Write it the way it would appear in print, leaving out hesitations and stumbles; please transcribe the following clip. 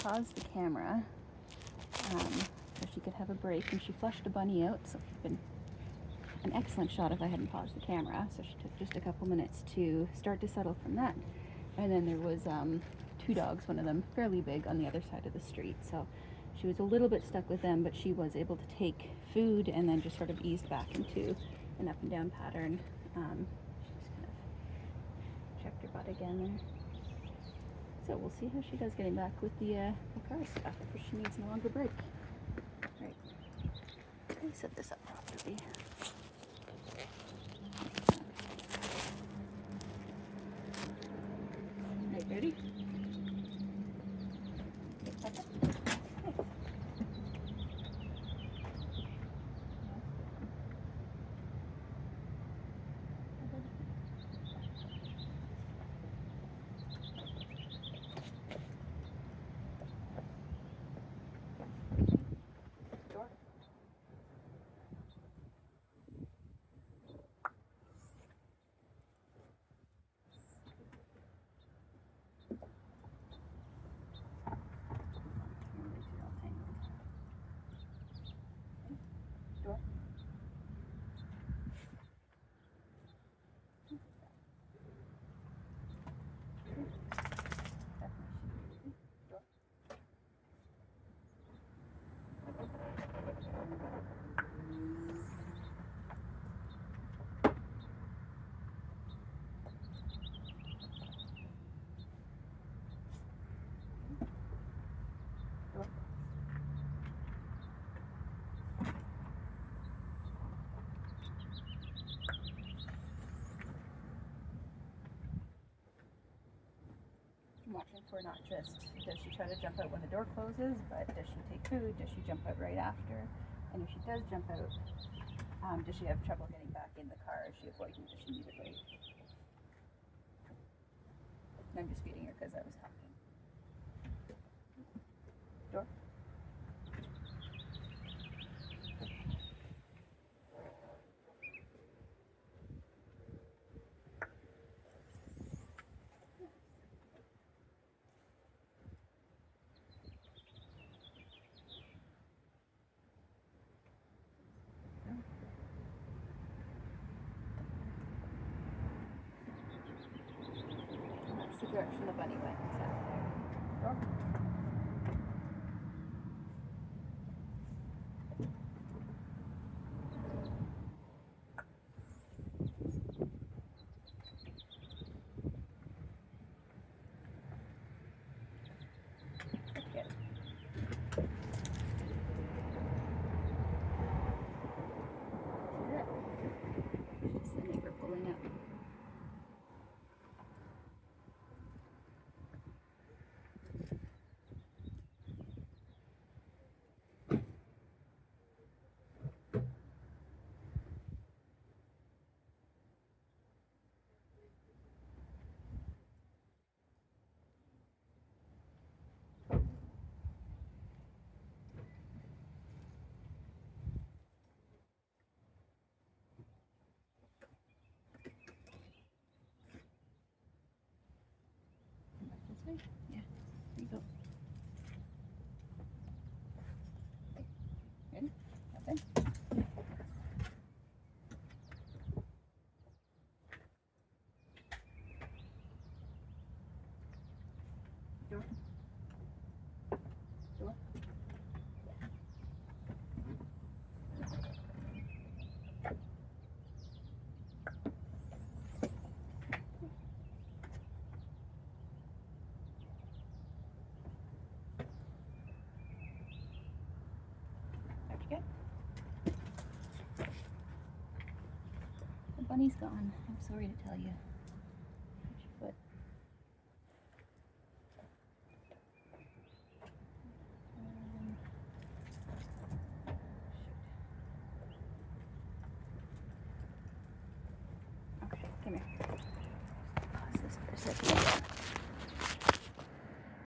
paused the camera so she could have a break, and she flushed a bunny out, so it would have been an excellent shot if I hadn't paused the camera. So she took just a couple minutes to start to settle from that. And then there was 2 dogs, one of them fairly big, on the other side of the street. So she was a little bit stuck with them, but she was able to take food and then just sort of eased back into an up and down pattern. She just kind of checked her butt again there. So we'll see how she does getting back with the car stuff, if she needs a longer break. Right. Let me set this up properly. Right, ready? Watching for not just does she try to jump out when the door closes, but does she take food? Does she jump out right after? And if she does jump out, does she have trouble getting back in the car? Is she avoidant? Does she need a break? And I'm just feeding her because I was talking. Door? That's the direction the bunny went. It's out there. Door? Good. Just the neighbor pulling up. Yeah, there you go. Ready? Open. Door. Door. Okay. The bunny's gone. I'm sorry to tell you. How's your foot? Okay, come here. Pause this for a second.